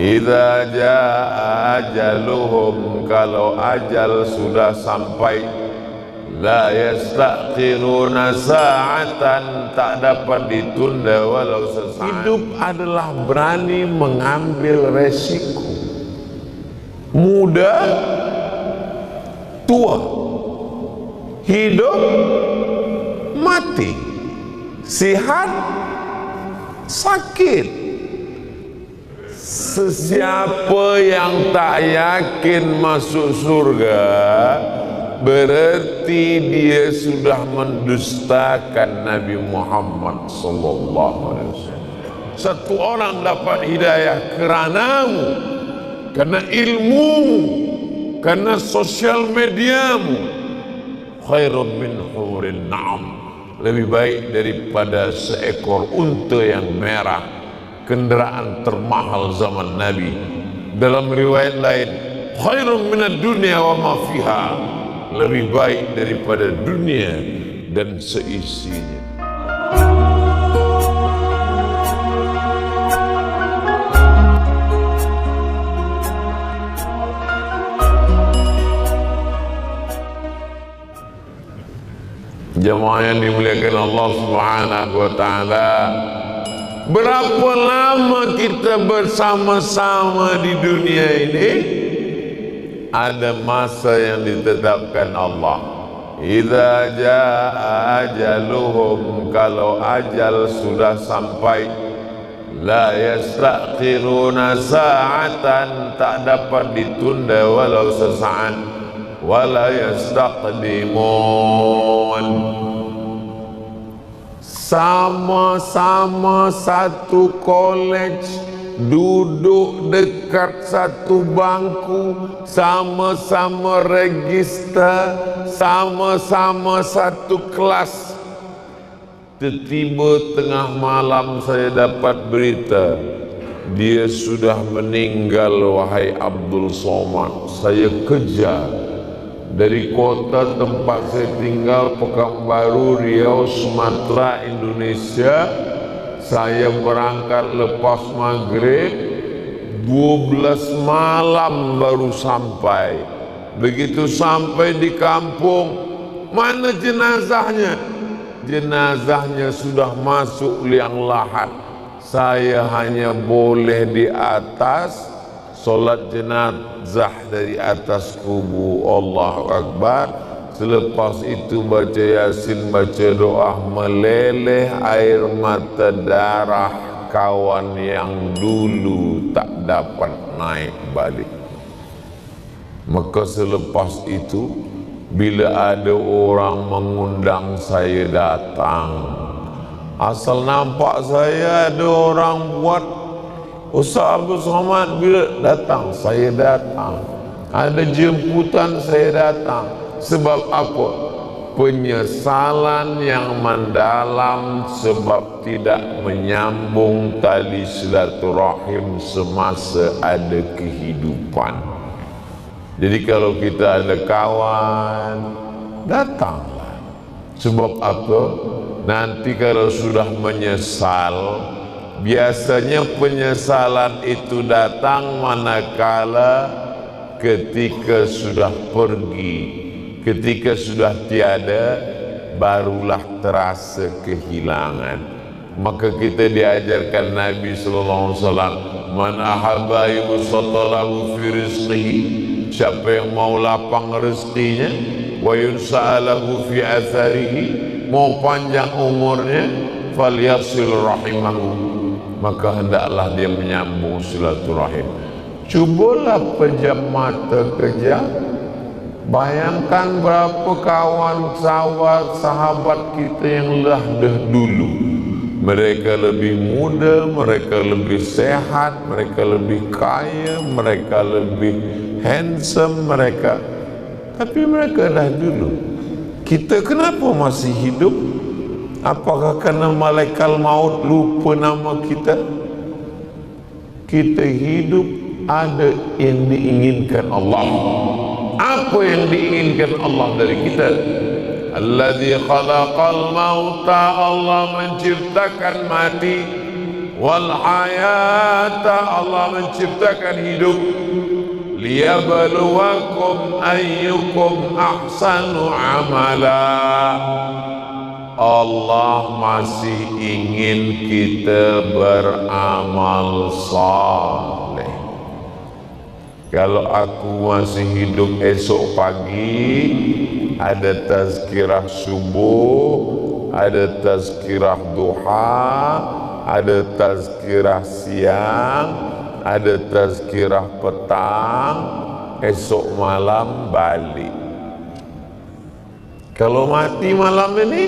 Idza jaa ajaluhum, kalau ajal sudah sampai, la yastakhiruna sa'atan, tak dapat ditunda walau sesaat. Hidup adalah berani mengambil resiko. Muda, tua, hidup, mati, sihat, sakit. Sesiapa yang tak yakin masuk surga, berarti dia sudah mendustakan Nabi Muhammad sallallahu alaihi wasallam. Satu orang dapat hidayah keranamu, karena ilmumu, karena sosial mediamu, khairun min hurin na'am, lebih baik daripada seekor unta yang merah, kendaraan termahal zaman Nabi. Dalam riwayat lain, khairun minad dunya wa ma fiha, lebih baik daripada dunia dan seisinya. Jemaah yang dimuliakan Allah Subhanahu wa taala, berapa lama kita bersama-sama di dunia ini? Ada masa yang ditetapkan Allah. Idza jaa ajaluhum, kalau ajal sudah sampai, la yastakhiruna sa'atan, tak dapat ditunda walau sesaat, wala yastaqdimun. Sama-sama satu college, duduk dekat satu bangku, sama-sama register, sama-sama satu kelas. Tiba-tiba tengah malam saya dapat berita, dia sudah meninggal wahai Abdul Somad. Saya kejar dari kota tempat saya tinggal, Pekanbaru, Riau, Sumatera, Indonesia. Saya berangkat lepas maghrib, 12 malam baru sampai. Begitu sampai di kampung, mana jenazahnya? Jenazahnya sudah masuk liang lahat. Saya hanya boleh di atas, solat jenazah dari atas kubu. Allahu Akbar. Selepas itu baca Yasin, baca doa, meleleh air mata darah kawan yang dulu tak dapat naik balik. Maka selepas itu, bila ada orang mengundang, saya datang. Asal nampak saya ada orang buat, Ustaz Abdul Somad bila datang, saya datang. Ada jemputan, saya datang. Sebab apa? Penyesalan yang mendalam sebab tidak menyambung tali silaturahim semasa ada kehidupan. Jadi kalau kita ada kawan, datanglah. Sebab apa? Nanti kalau sudah menyesal, biasanya penyesalan itu datang manakala ketika sudah pergi. Ketika sudah tiada, barulah terasa kehilangan. Maka kita diajarkan Nabi sallallahu alaihi wasallam, man ahabba yusatalahu fi rizqihi, siapa yang mau lapang rezekinya, wa yunsa'alahu fi atharihi, mau panjang umurnya, falyasil rahimahu, maka hendaklah dia menyambung silaturahim. Cubalah pejam mata kejam. Bayangkan berapa kawan sahabat kita yang dah dulu. Mereka lebih muda, mereka lebih sehat, mereka lebih kaya, mereka lebih handsome, tapi mereka dah dulu. Kita kenapa masih hidup? Apakah karena malaikat maut lupa nama kita? Kita hidup, ada yang diinginkan Allah. Apa yang diinginkan Allah dari kita? Alladzi khalaqal mauta, Allah menciptakan mati. wal hayata, Allah menciptakan hidup, liyabluwakum ayyukum ahsanu amala. Allah masih ingin kita beramal saleh. Kalau aku masih hidup esok pagi, ada tazkirah subuh, ada tazkirah duha, ada tazkirah siang, ada tazkirah petang, esok malam balik. Kalau mati malam ini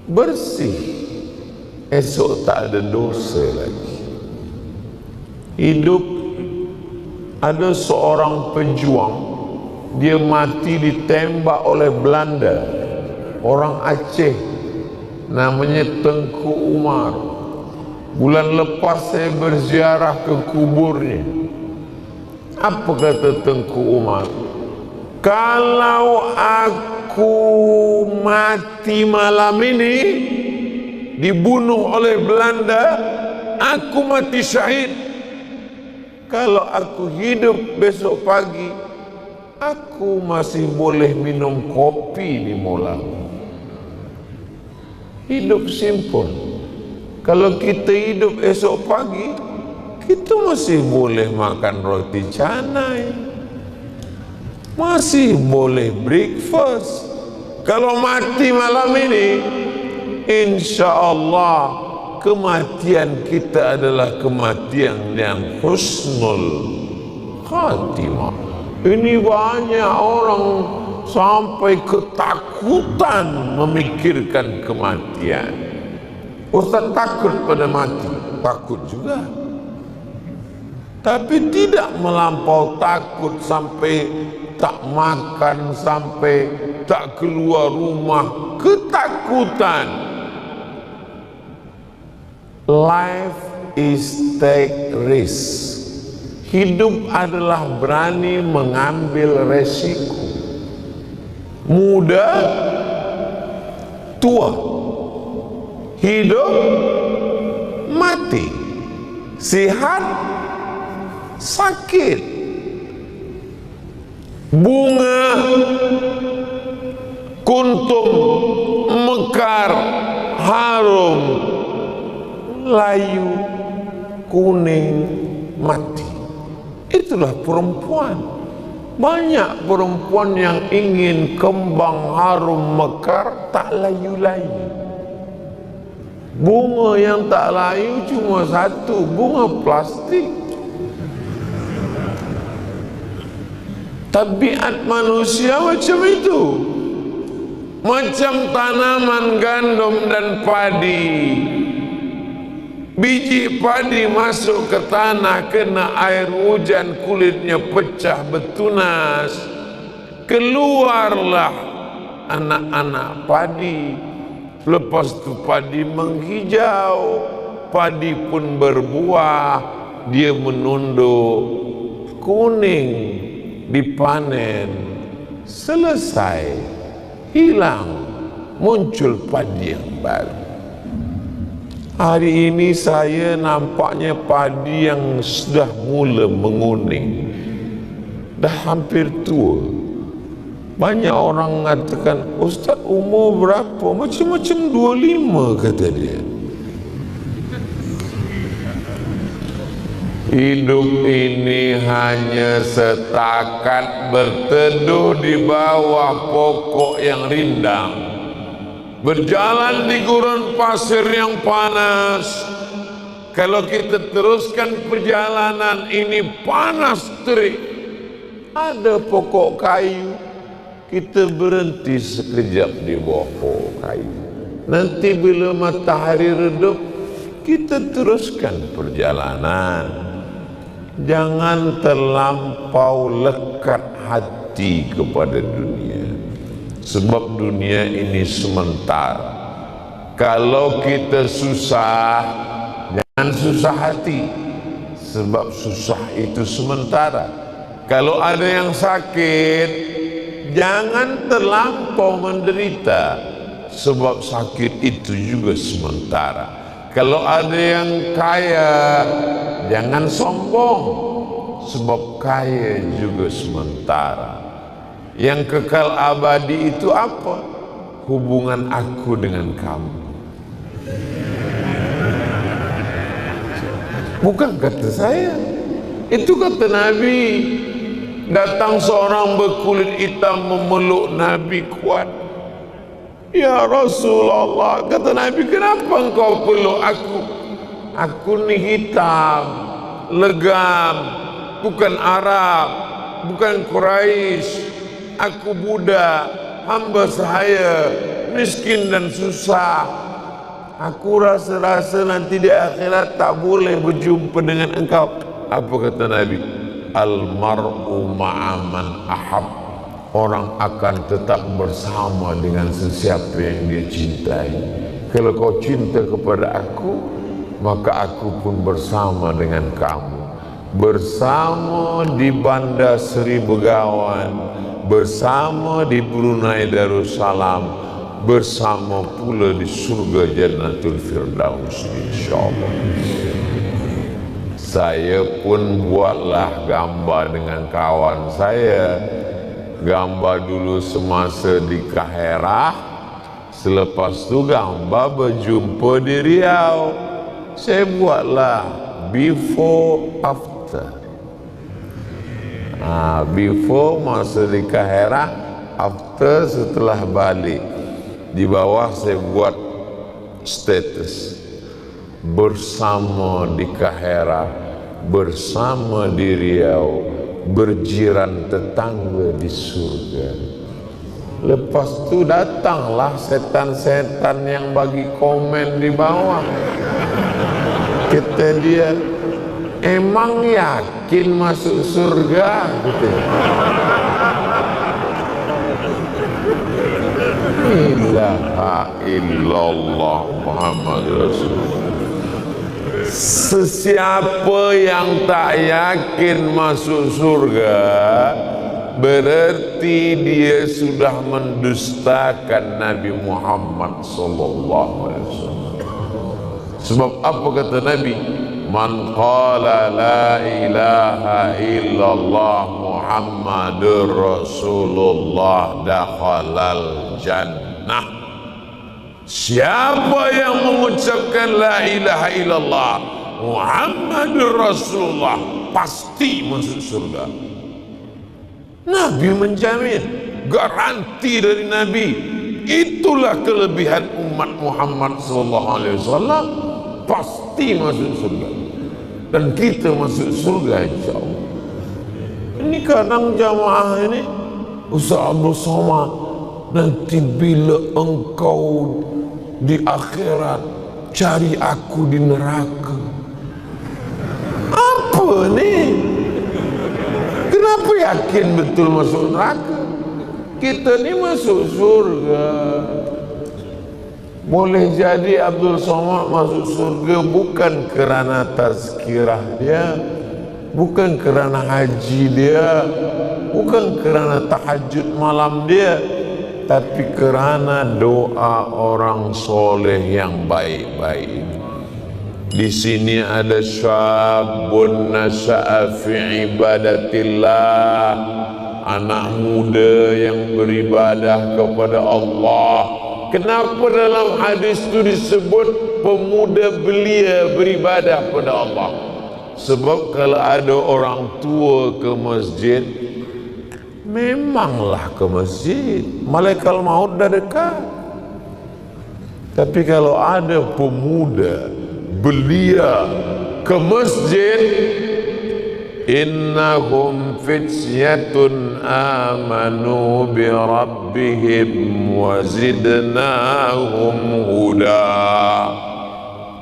bersih, esok tak ada dosa lagi. Hidup, ada seorang pejuang, dia mati ditembak oleh Belanda, orang Aceh, namanya Tengku Umar. Bulan lepas saya berziarah ke kuburnya. Apa kata Tengku Umar? Kalau aku mati malam ini dibunuh oleh Belanda, aku mati syahid. Kalau aku hidup besok pagi, aku masih boleh minum kopi di Molang. Hidup simpel. Kalau kita hidup esok pagi, kita masih boleh makan roti canai, masih boleh breakfast. Kalau mati malam ini, insya Allah kematian kita adalah kematian yang husnul khatimah. Ini banyak orang sampai ketakutan memikirkan kematian. Ustaz takut pada mati, takut juga. Tapi tidak melampau takut sampai tak makan, sampai tak keluar rumah. Ketakutan. Life is take risk. Hidup adalah berani mengambil resiko. Muda, tua, hidup, mati, sehat, sakit, bunga, kuntum, mekar, harum, layu, kuning, mati. Itulah perempuan. Banyak perempuan yang ingin kembang harum mekar tak layu-layu. Bunga yang tak layu cuma satu, bunga plastik. Tabiat manusia macam itu. Macam tanaman gandum dan padi. Biji padi masuk ke tanah, kena air hujan, kulitnya pecah bertunas. Keluarlah anak-anak padi. Lepas itu padi menghijau, padi pun berbuah, dia menunduk, kuning, dipanen, selesai, hilang, muncul padi yang baru. Hari ini saya nampaknya padi yang sudah mula menguning, dah hampir tua. Banyak orang mengatakan, Ustaz umur berapa? Macam-macam 25 kata dia. Hidup ini hanya setakat berteduh di bawah pokok yang rindang, berjalan di gurun pasir yang panas. Kalau kita teruskan perjalanan ini panas terik, ada pokok kayu, kita berhenti sekejap di bawah pokok kayu. Nanti bila matahari redup, kita teruskan perjalanan. Jangan terlampau lekat hati kepada dunia, sebab dunia ini sementara. Kalau kita susah, jangan susah hati, sebab susah itu sementara. Kalau ada yang sakit, jangan terlampau menderita, sebab sakit itu juga sementara. Kalau ada yang kaya, jangan sombong, sebab kaya juga sementara. Yang kekal abadi itu apa? Hubungan aku dengan kamu. Bukan kata saya, itu kata Nabi. Datang seorang berkulit hitam memeluk Nabi kuat. Ya Rasulullah, kata Nabi, kenapa engkau peluk aku? Aku ni hitam, legam, bukan Arab, bukan Quraisy. Aku budak, hamba sahaya, miskin dan susah. Aku rasa-rasa nanti di akhirat tak boleh berjumpa dengan engkau. Apa kata Nabi? Al-mar'u ma'aman ahab. Orang akan tetap bersama dengan sesiapa yang dia cintai. Kalau kau cinta kepada aku, maka aku pun bersama dengan kamu. Bersama di Bandar Seri Begawan, bersama di Brunei Darussalam, bersama pula di surga Jannatul Firdaus, insyaallah. Saya pun buatlah gambar dengan kawan saya. Gambar dulu semasa di Kaherah, selepas tu gambar berjumpa di Riau. Saya buatlah before after. Before masa di Kaherah, after setelah balik. Di bawah saya buat status bersama di Kaherah, bersama di Riau, berjiran tetangga di surga. Lepas tu datanglah setan-setan yang bagi komen di bawah. Kata dia, emang yakin masuk surga? Gitu. Ilaha illallah Muhammad Rasulullah. Sesiapa yang tak yakin masuk surga, berarti dia sudah mendustakan Nabi Muhammad sallallahu alaihi wasallam. Sebab apa kata Nabi? Man qala la ilaha illallah Muhammadur Rasulullah dakhalal jannah. Siapa yang mengucapkan la ilaha illallah Muhammadur Rasulullah pasti masuk surga. Nabi menjamin, garanti dari Nabi. Itulah kelebihan umat Muhammad sallallahu alaihi wasallam, pasti masuk surga. Dan kita masuk surga insyaallah. Ini kadang jamaah ini, Ustaz Abdul Somad, nanti bila engkau di akhirat cari aku di neraka. Apa ni? Kenapa yakin betul masuk neraka? Kita ni masuk surga. Boleh jadi Abdul Somad masuk surga bukan kerana tazkirah dia, bukan kerana haji dia, bukan kerana tahajud malam dia, tapi kerana doa orang soleh yang baik-baik. Di sini ada syabun nasha'a fi ibadatillah, anak muda yang beribadah kepada Allah. Kenapa dalam hadis itu disebut pemuda belia beribadah pada Allah? Sebab kalau ada orang tua ke masjid, memanglah ke masjid, malaikat maut dah dekat. Tapi kalau ada pemuda belia ke masjid, innahum fityatun amanu bi rabbihim wa zidnahum huda.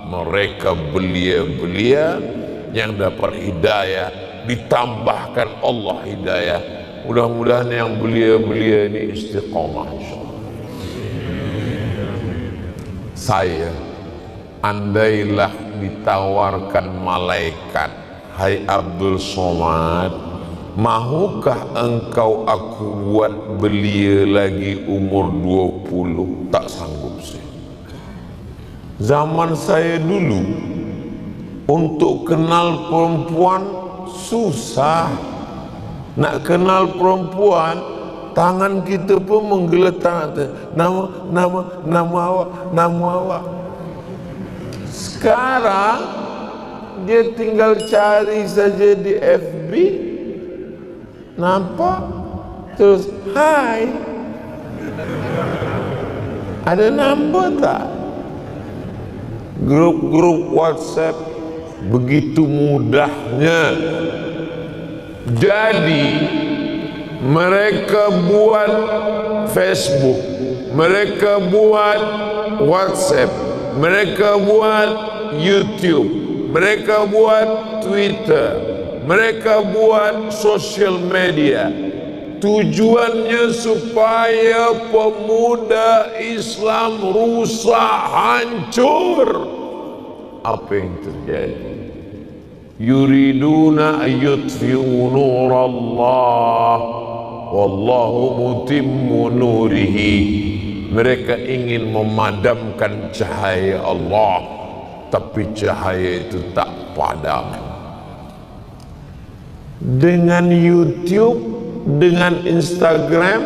Mereka belia-belia yang dapat hidayah, ditambahkan Allah hidayah. Mudah-mudahan yang belia-belia ini istiqamah insyaallah. Saya andailah ditawarkan malaikat, hai Abdul Somad, mahukah engkau aku buat belia lagi umur 20? Tak sanggup saya. Zaman saya dulu, untuk kenal perempuan susah. Nak kenal perempuan, tangan kita pun menggeletar. Nama awak. Sekarang dia tinggal cari saja di FB, nampak, terus hai, ada nombor tak? Grup-grup WhatsApp begitu mudahnya. Jadi mereka buat Facebook, mereka buat WhatsApp, mereka buat YouTube, mereka buat Twitter, mereka buat social media. Tujuannya supaya pemuda Islam rusak, hancur. Apa yang terjadi? Yuriduna ayyutfi'u nurallah wallahu mutimmu nurihi. Mereka ingin memadamkan cahaya Allah, tapi cahaya itu tak padam. Dengan YouTube, dengan Instagram,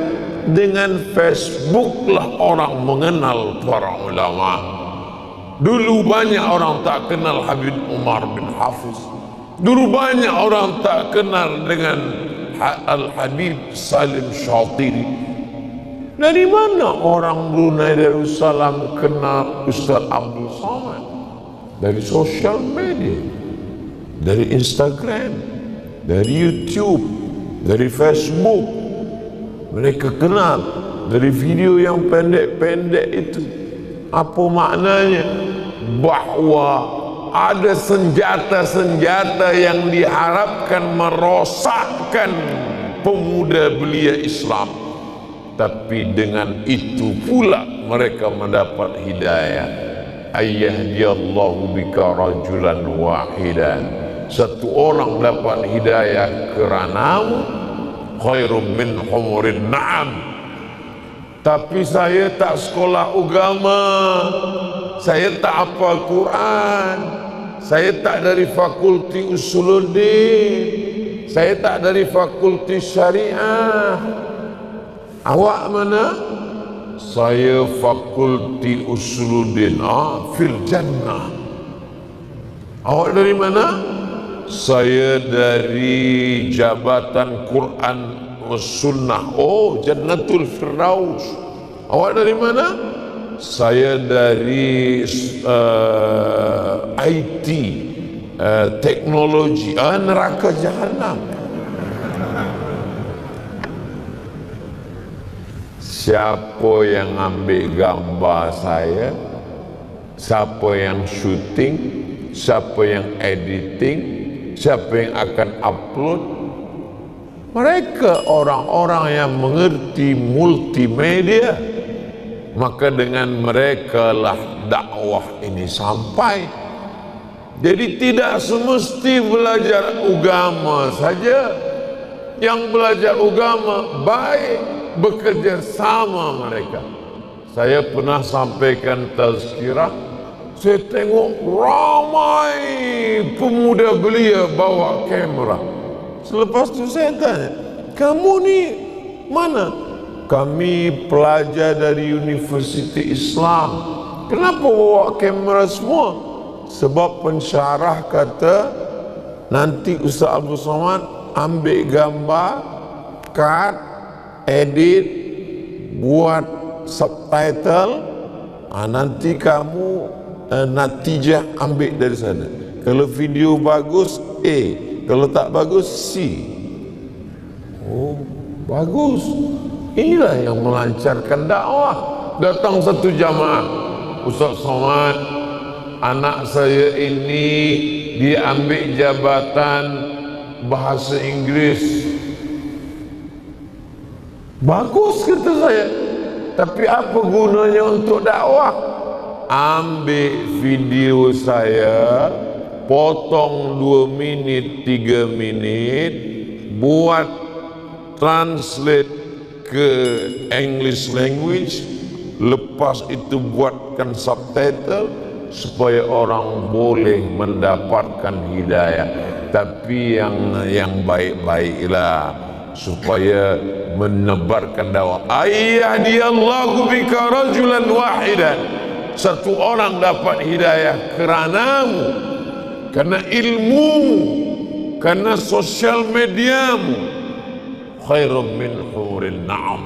dengan Facebook lah orang mengenal para ulama. Dulu banyak orang tak kenal Habib Umar bin Hafiz. Dulu banyak orang tak kenal dengan Al-Habib Salim Syatiri. Dari mana orang Brunei Darussalam kenal Ustaz Abdul Somad? Dari sosial media, dari Instagram, dari YouTube, dari Facebook. Mereka kenal dari video yang pendek-pendek itu. Apa maknanya? Bahawa ada senjata-senjata yang diharapkan merosakkan pemuda belia Islam, tapi dengan itu pula mereka mendapat hidayah. Ayyahdiyallahu bika rajulan wahidan, satu orang dapat hidayah keranamu, khairum min humurin na'am. Tapi saya tak sekolah agama, saya tak hafal Quran, saya tak dari fakulti Usuluddin, saya tak dari fakulti Syariah. Awak mana? Saya fakulti Usuluddin, fil jannah. Awak dari mana? Saya dari Jabatan Quran Sunnah, Jannatul Firdaus. Awak dari mana? Saya dari IT, teknologi, neraka jahanam. Siapa yang ambil gambar saya, siapa yang syuting, siapa yang editing, siapa yang akan upload? Mereka orang-orang yang mengerti multimedia. Maka dengan mereka lah dakwah ini sampai. Jadi tidak semesti belajar agama saja. Yang belajar agama baik, bekerja sama mereka. Saya pernah sampaikan tazkirah, saya tengok ramai pemuda belia bawa kamera. Selepas itu saya tanya, kamu ni mana? Kami pelajar dari Universiti Islam. Kenapa bawa kamera semua? Sebab pensyarah kata nanti Ustaz Abdul Somad ambil gambar, cut, edit, buat subtitle, nanti kamu natijah ambil dari sana. Kalau video bagus A, kalau tak bagus C. Bagus. Inilah yang melancarkan dakwah. Datang satu jamaah, Ustaz Somad, anak saya ini dia ambil jabatan bahasa Inggris. Bagus kata saya, tapi apa gunanya untuk dakwah? Ambil video saya, potong 2 minit, 3 minit, buat translate ke English language, lepas itu buatkan subtitle, supaya orang boleh mendapatkan hidayah. Tapi yang baik-baiklah, supaya menebarkan dakwah. Ayyadiyallahu bika rajulan wahidan, satu orang dapat hidayah keranamu, karena ilmumu, karena sosial mediamu. Khairum min hurin na'am,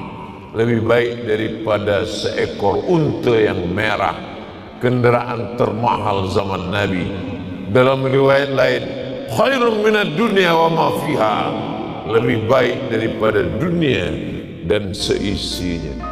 lebih baik daripada seekor unta yang merah, kendaraan termahal zaman Nabi. Dalam riwayat lain, khairum minad dunya wa ma fiha, lebih baik daripada dunia dan seisinya.